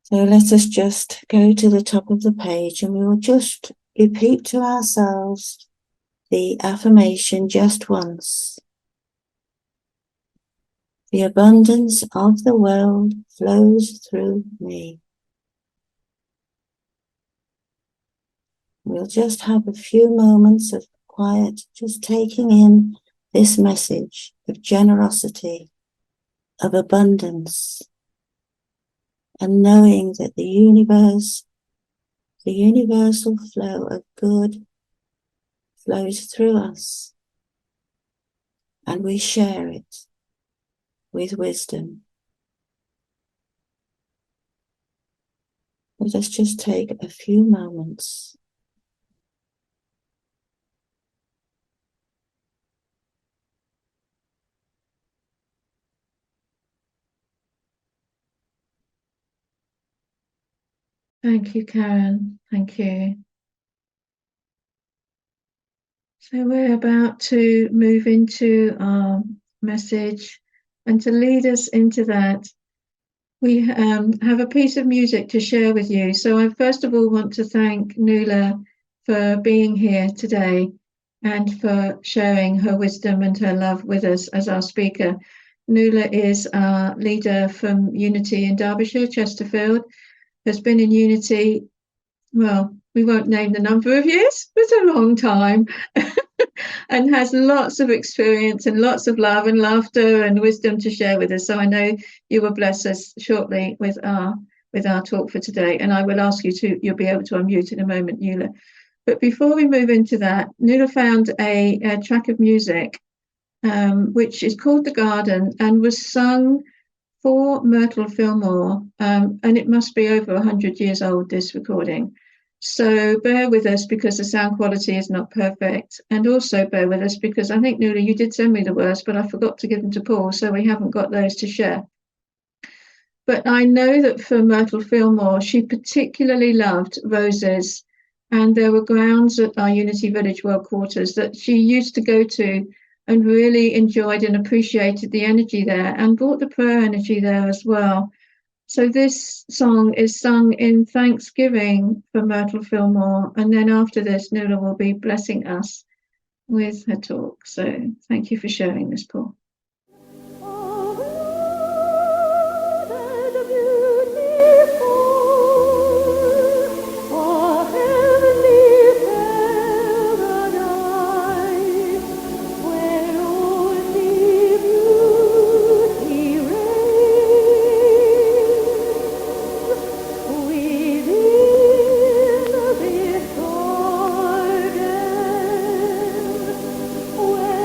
So let us just go to the top of the page and we will just repeat to ourselves the affirmation just once. The abundance of the world flows through me. We'll just have a few moments of quiet, just taking in this message of generosity, of abundance, and knowing that the universe, the universal flow of good flows through us, and we share it with wisdom. Let us just take a few moments. Thank you, Karen. Thank you. So we're about to move into our message, and to lead us into that, we have a piece of music to share with you. So I first of all want to thank Nuala for being here today and for sharing her wisdom and her love with us as our speaker. Nuala is our leader from Unity in Derbyshire, Chesterfield, has been in Unity, well, we won't name the number of years, but a long time, and has lots of experience and lots of love and laughter and wisdom to share with us. So I know you will bless us shortly with our talk for today. And I will ask you to, you'll be able to unmute in a moment, Nuala. But before we move into that, Nuala found a track of music, which is called The Garden and was sung for Myrtle Fillmore, and it must be over 100 years old, this recording. So bear with us because the sound quality is not perfect, and also bear with us because I think, Nuala, you did send me the words, but I forgot to give them to Paul, so we haven't got those to share. But I know that for Myrtle Fillmore, she particularly loved roses, and there were grounds at our Unity Village World Quarters that she used to go to and really enjoyed and appreciated the energy there and brought the prayer energy there as well. So this song is sung in thanksgiving for Myrtle Fillmore, and then after this, Nuala will be blessing us with her talk. So thank you for sharing this, Paul. Where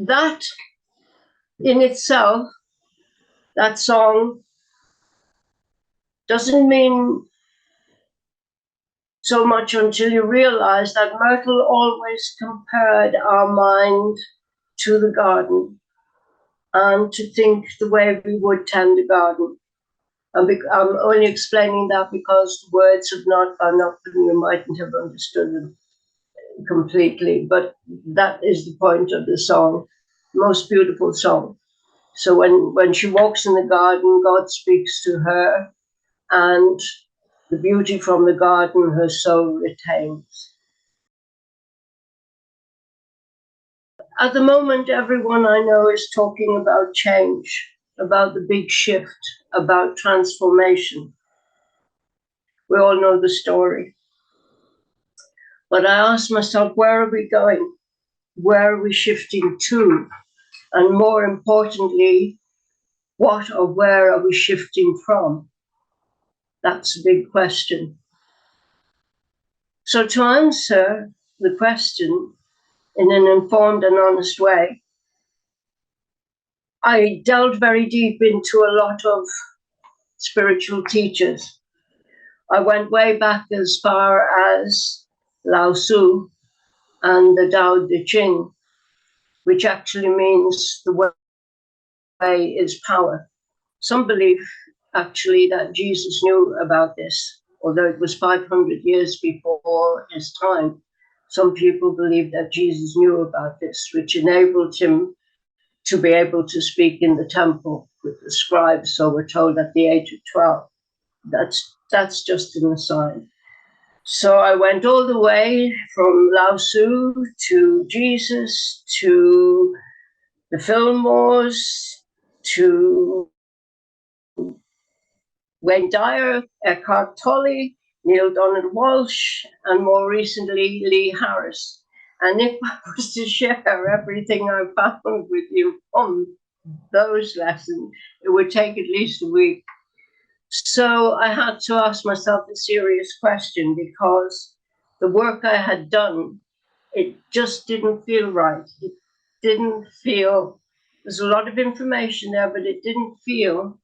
that in itself, that song doesn't mean so much until you realize that Myrtle always compared our mind to the garden and to think the way we would tend the garden. I'm only explaining that because the words have not gone up and you mightn't have understood them completely, but that is the point of the song. Most beautiful song. So when she walks in the garden, God speaks to her, and the beauty from the garden her soul retains. At the moment, everyone I know is talking about change, about the big shift, about transformation. We all know the story. But I ask myself, where are we going? Where are we shifting to? And more importantly, what or where are we shifting from? That's a big question. So to answer the question in an informed and honest way, I delved very deep into a lot of spiritual teachers. I went way back as far as Lao Tzu and the Tao Te Ching, which actually means the way is power. Some believe actually that Jesus knew about this, although it was 500 years before his time. Some people believe that Jesus knew about this, which enabled him to be able to speak in the temple with the scribes, so we're told at the age of 12. That's just an aside. So I went all the way from Lao Tzu to Jesus to the Fillmores to Wayne Dyer, Eckhart Tolle, Neil Donald Walsh, and more recently, Lee Harris. And if I was to share everything I found with you on those lessons, it would take at least a week. So I had to ask myself a serious question because the work I had done, it just didn't feel right. It didn't feel, there's a lot of information there, but it didn't feel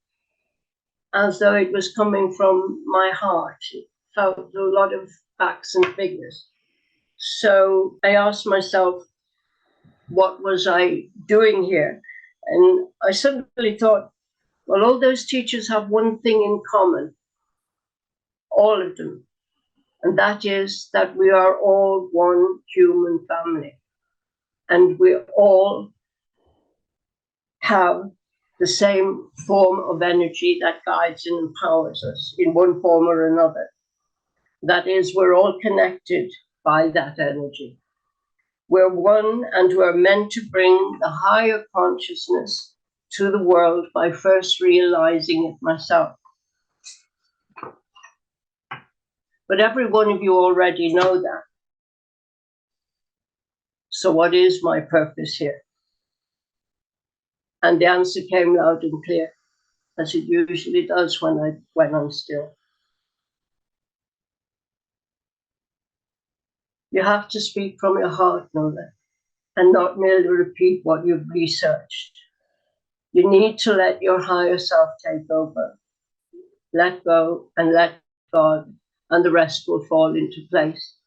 as though it was coming from my heart. It felt a lot of facts and figures. So I asked myself, what was I doing here? And I suddenly thought, well, all those teachers have one thing in common, all of them, and that is that we are all one human family, and we all have the same form of energy that guides and empowers us in one form or another. That is, we're all connected by that energy. We're one, and we're meant to bring the higher consciousness to the world by first realizing it myself. But every one of you already know that. So what is my purpose here? And the answer came loud and clear, as it usually does when I'm still. You have to speak from your heart, Nuala, and not merely repeat what you've researched. You need to let your higher self take over. Let go and let God, and the rest will fall into place.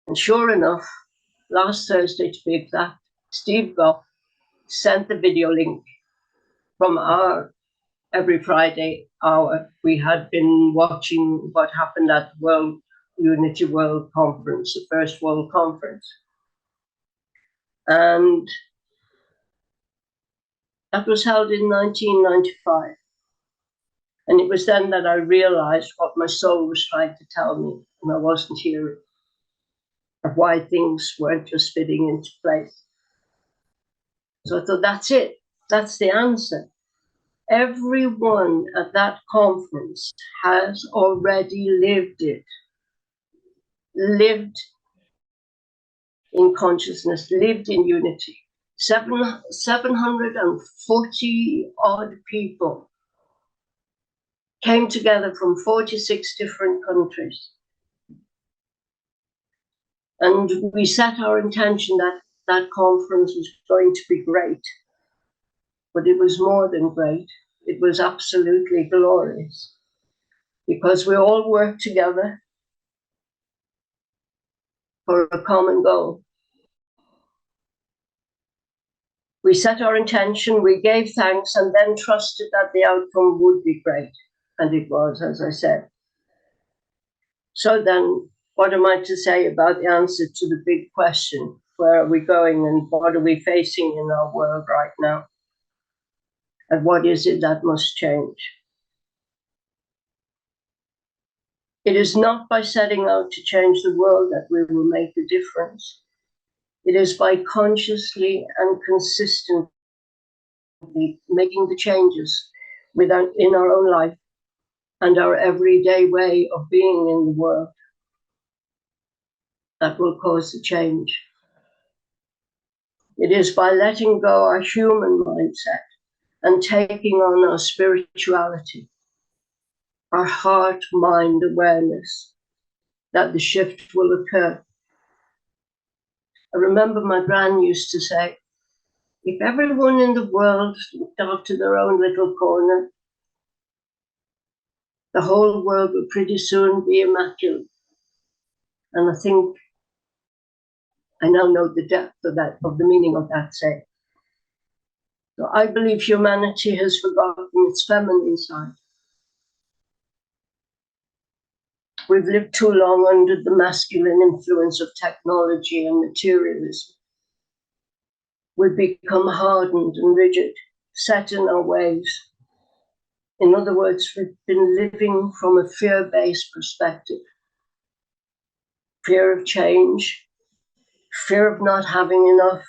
And sure enough, last Thursday to be exact, Steve Goff sent the video link from our every Friday hour. We had been watching what happened at the Unity World Conference, the first World Conference. And that was held in 1995. And it was then that I realized what my soul was trying to tell me, and I wasn't hearing, of why things weren't just fitting into place. So I thought, that's it. That's the answer. Everyone at that conference has already lived it, lived in consciousness, lived in unity. 740 odd people came together from 46 different countries. And we set our intention that that conference was going to be great. But it was more than great. It was absolutely glorious, because we all worked together for a common goal. We set our intention, we gave thanks, and then trusted that the outcome would be great. And it was, as I said. So then, what am I to say about the answer to the big question? Where are we going, and what are we facing in our world right now? And what is it that must change? It is not by setting out to change the world that we will make a difference. It is by consciously and consistently making the changes in our own life and our everyday way of being in the world that will cause the change. It is by letting go our human mindset and taking on our spirituality, our heart-mind awareness, that the shift will occur. I remember my gran used to say, if everyone in the world looked after their own little corner, the whole world would pretty soon be immaculate. And I think I now know the depth of that, of the meaning of that saying. So I believe humanity has forgotten its feminine side. We've lived too long under the masculine influence of technology and materialism. We've become hardened and rigid, set in our ways. In other words, we've been living from a fear-based perspective. Fear of change, fear of not having enough,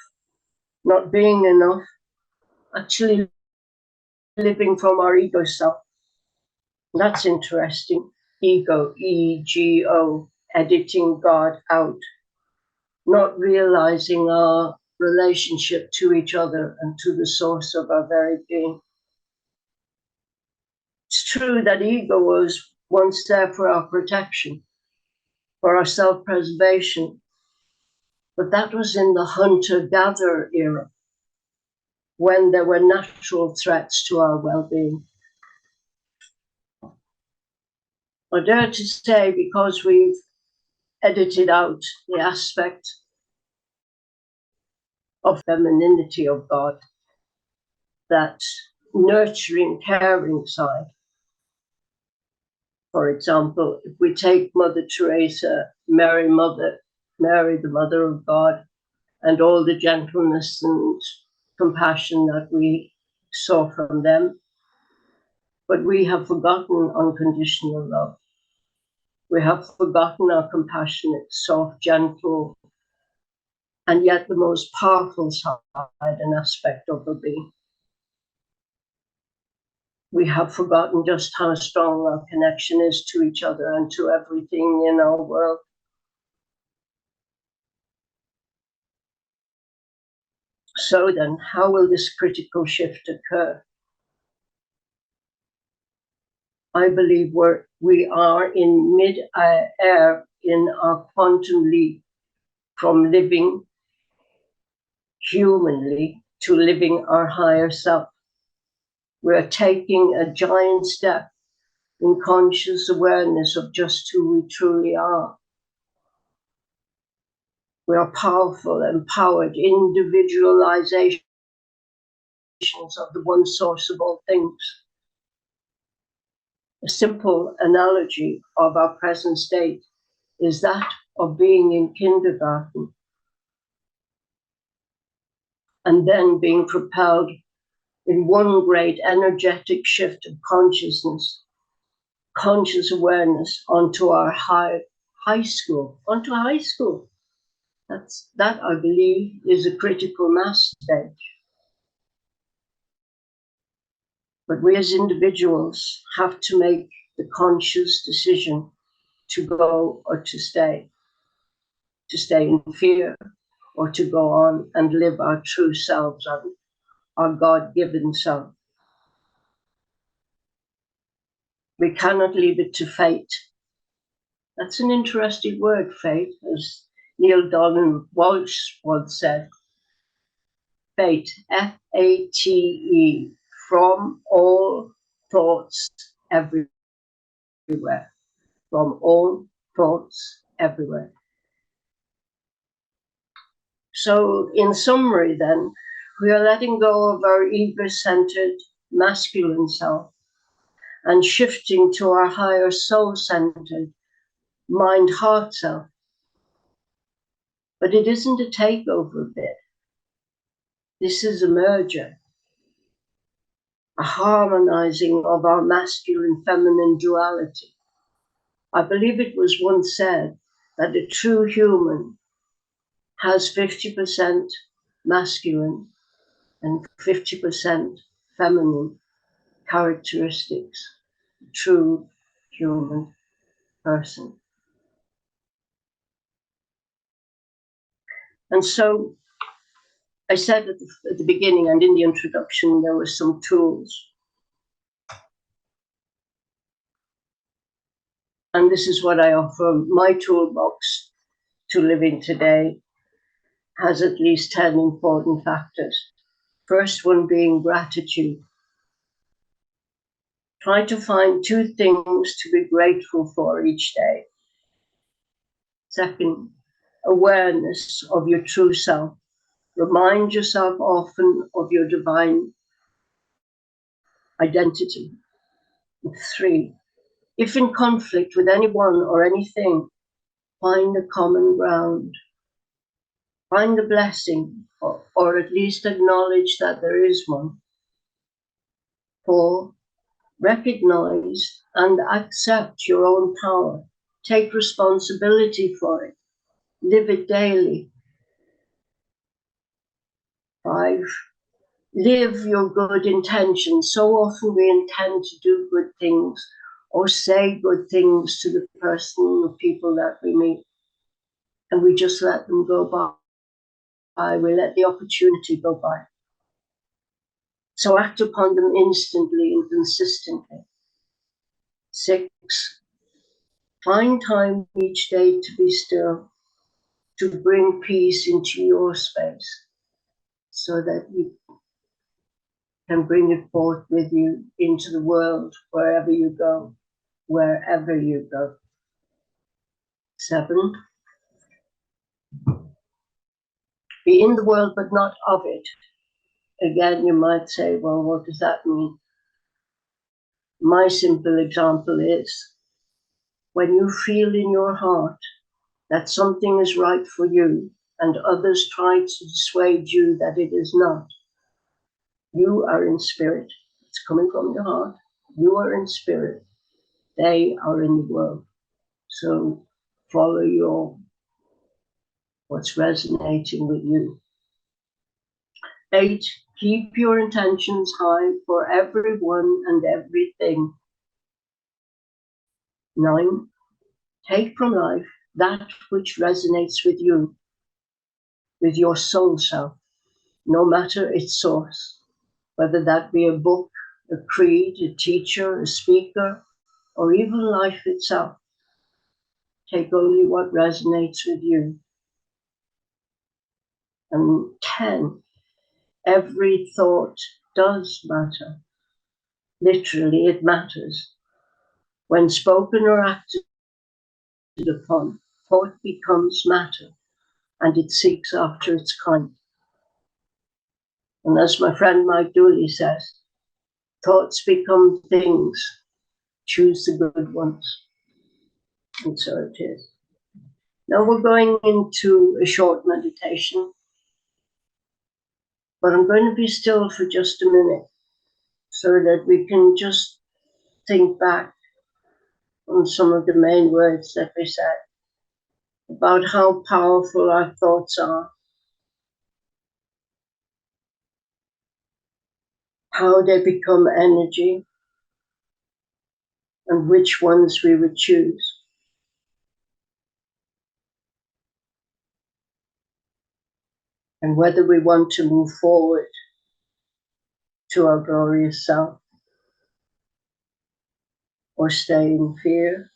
not being enough, actually living from our ego self. That's interesting. Ego, E-G-O, editing God out, not realizing our relationship to each other and to the source of our very being. It's true that ego was once there for our protection, for our self-preservation, but that was in the hunter-gatherer era, when there were natural threats to our well-being. I dare to say, because we've edited out the aspect of femininity of God, that nurturing, caring side. For example, if we take Mother Teresa, Mary, the Mother of God, and all the gentleness and compassion that we saw from them, but we have forgotten unconditional love. We have forgotten our compassionate, soft, gentle, and yet the most powerful side and aspect of our being. We have forgotten just how strong our connection is to each other and to everything in our world. So then, how will this critical shift occur? I believe we are in mid-air in our quantum leap from living humanly to living our higher self. We're taking a giant step in conscious awareness of just who we truly are. We are powerful, empowered individualizations of the one source of all things. A simple analogy of our present state is that of being in kindergarten and then being propelled in one great energetic shift of consciousness, conscious awareness onto our high school. That I believe is a critical mass stage. But we as individuals have to make the conscious decision to go or to stay in fear, or to go on and live our true selves, our God-given self. We cannot leave it to fate. That's an interesting word, fate, as Neil Donald Walsh once said, fate, F-A-T-E, from all thoughts everywhere, from all thoughts everywhere. So in summary then, we are letting go of our ego-centered masculine self and shifting to our higher soul-centered mind-heart self. But it isn't a takeover bit. This is a merger, a harmonizing of our masculine-feminine duality. I believe it was once said that a true human has 50% masculine and 50% feminine characteristics, a true human person. And so I said at the beginning and in the introduction, there were some tools. And this is what I offer. My toolbox to living today has at least 10 important factors. First one being gratitude. Try to find 2 things to be grateful for each day. Second, awareness of your true self. Remind yourself often of your divine identity. 3, if in conflict with anyone or anything, find a common ground. Find a blessing, or at least acknowledge that there is one. 4, recognize and accept your own power. Take responsibility for it. Live it daily. 5, live your good intentions. So often we intend to do good things or say good things to the person or people that we meet, and we just let them go by. We let the opportunity go by. So act upon them instantly and consistently. 6, find time each day to be still, to bring peace into your space so that you can bring it forth with you into the world, wherever you go, wherever you go. 7, be in the world but not of it. Again, you might say, well, what does that mean? My simple example is, when you feel in your heart that something is right for you and others try to dissuade you that it is not, you are in spirit. It's coming from your heart. You are in spirit. They are in the world. So follow what's resonating with you. 8, keep your intentions high for everyone and everything. 9, take from life that which resonates with you, with your soul self, no matter its source, whether that be a book, a creed, a teacher, a speaker, or even life itself. Take only what resonates with you. And 10, every thought does matter. Literally, it matters. When spoken or acted upon, thought becomes matter, and it seeks after its kind. And as my friend Mike Dooley says, thoughts become things. Choose the good ones. And so it is. Now we're going into a short meditation, but I'm going to be still for just a minute so that we can just think back on some of the main words that we said about how powerful our thoughts are, how they become energy, and which ones we would choose. And whether we want to move forward to our glorious self or stay in fear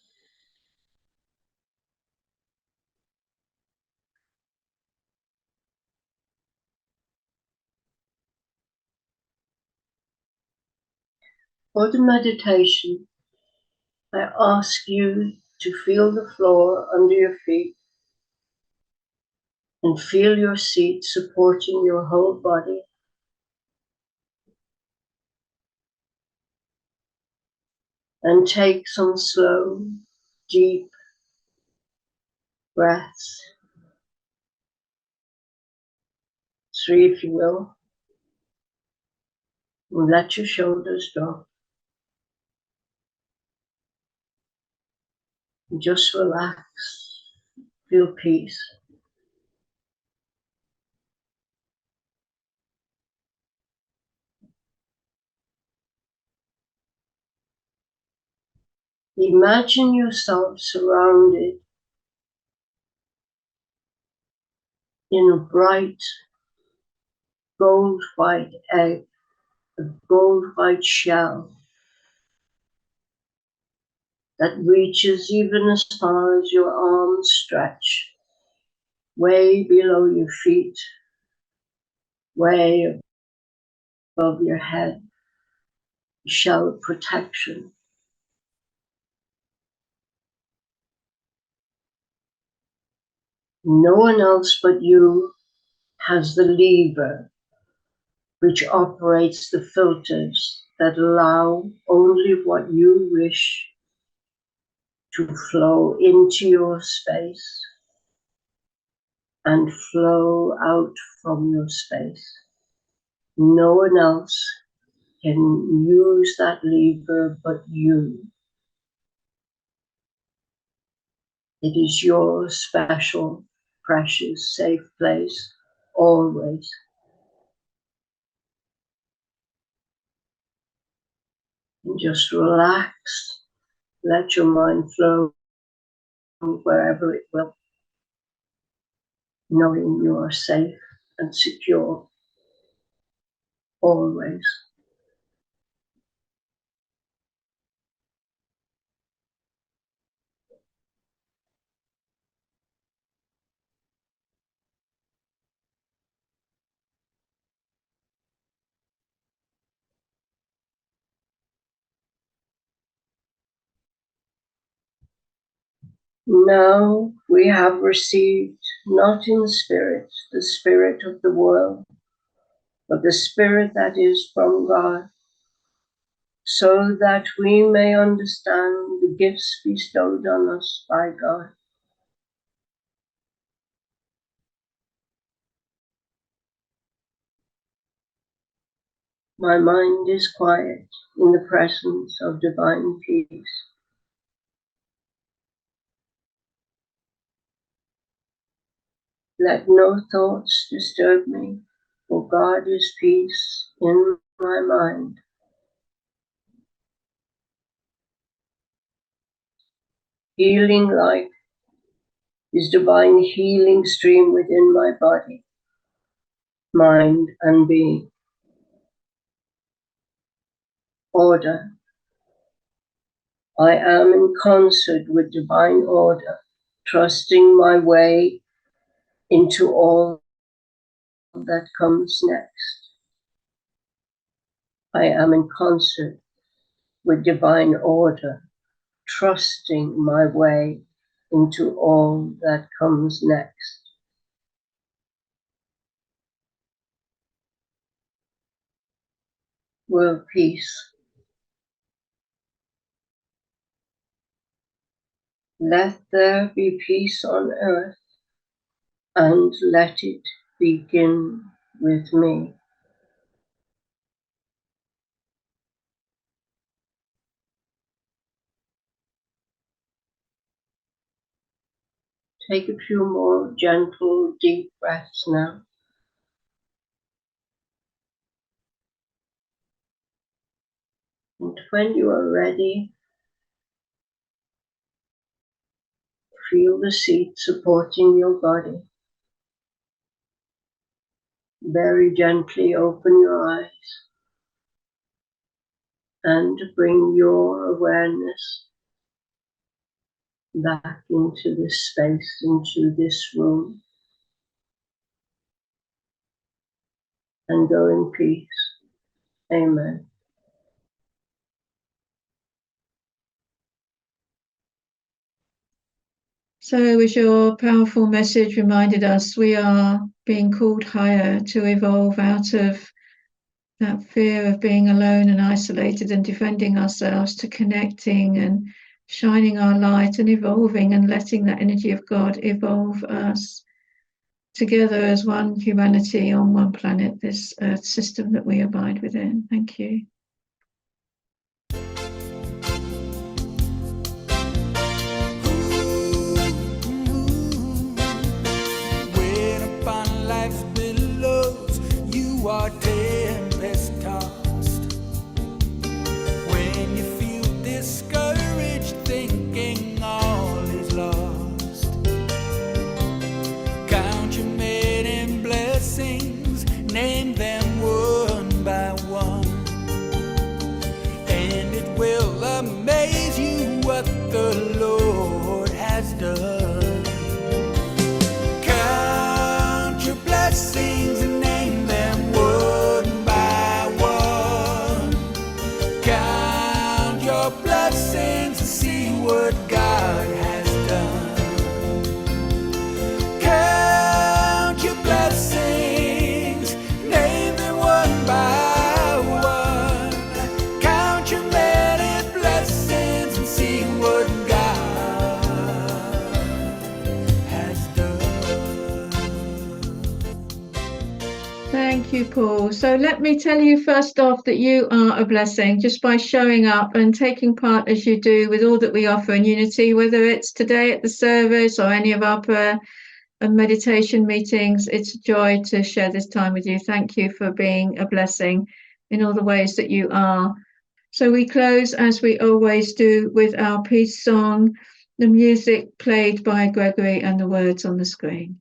For the meditation, I ask you to feel the floor under your feet and feel your seat supporting your whole body. And take some slow, deep breaths. 3 if you will. And let your shoulders drop. And just relax. Feel peace. Imagine yourself surrounded in a bright gold white egg, a gold white shell that reaches even as far as your arms stretch, way below your feet, way above your head, shell of protection. No one else but you has the lever which operates the filters that allow only what you wish to flow into your space and flow out from your space. No one else can use that lever but you. It is your special, precious, safe place, always. And just relax, let your mind flow wherever it will, knowing you are safe and secure, always. Now we have received, not in spirit, the spirit of the world, but the spirit that is from God, so that we may understand the gifts bestowed on us by God. My mind is quiet in the presence of divine peace. Let no thoughts disturb me, for God is peace in my mind. Healing light is divine healing stream within my body, mind, and being. Order. I am in concert with divine order, trusting my way into all that comes next. I am in concert with divine order, trusting my way into all that comes next. World peace. Let there be peace on earth, and let it begin with me. Take a few more gentle, deep breaths now. And when you are ready, feel the seat supporting your body. Very gently open your eyes and bring your awareness back into this space, into this room, and go in peace. Amen. So as your powerful message reminded us, we are being called higher to evolve out of that fear of being alone and isolated and defending ourselves, to connecting and shining our light and evolving and letting that energy of God evolve us together as one humanity on one planet, this earth system that we abide within. Thank you. When upon life's billows you are tempest tossed, when you feel discouraged, thinking all is lost, count your many blessings, name them one by one, and it will amaze you what the Lord has done. Count your blessings and name them one by one. Count your blessings and see what God has done. Count your blessings, name them one by one. Count your many blessings and see what God has done. Thank you, Paul. So let me tell you first off that you are a blessing just by showing up and taking part as you do with all that we offer in Unity, whether it's today at the service or any of our prayer and meditation meetings. It's a joy to share this time with you. Thank you for being a blessing in all the ways that you are. So we close, as we always do, with our peace song, the music played by Gregory and the words on the screen.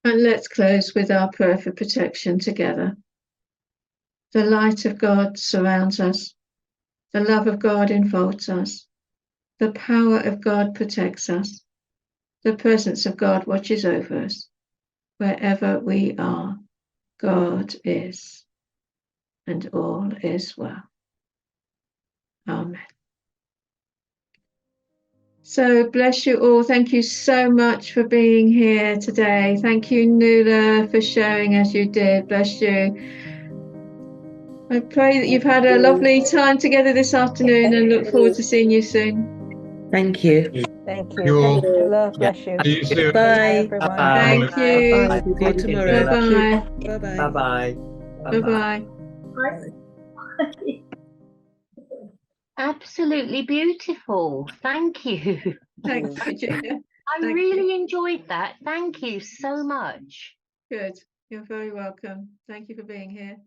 And let's close with our prayer for protection together. The light of God surrounds us. The love of God enfolds us. The power of God protects us. The presence of God watches over us. Wherever we are, God is, and all is well. Amen. So bless you all. Thank you so much for being here today. Thank you, Nuala, for sharing as you did. Bless you. I pray that you've had a lovely time together this afternoon and look forward to seeing you soon. Thank you. Thank you. You all. Thank you, Lula. Bless you. See you soon. Bye. Everyone. Thank you. See you tomorrow. Bye-bye. Bye-bye. Bye-bye. Absolutely beautiful. Thank you. Thanks, Virginia. I Thank really enjoyed that. Thank you so much. Good. You're very welcome. Thank you for being here.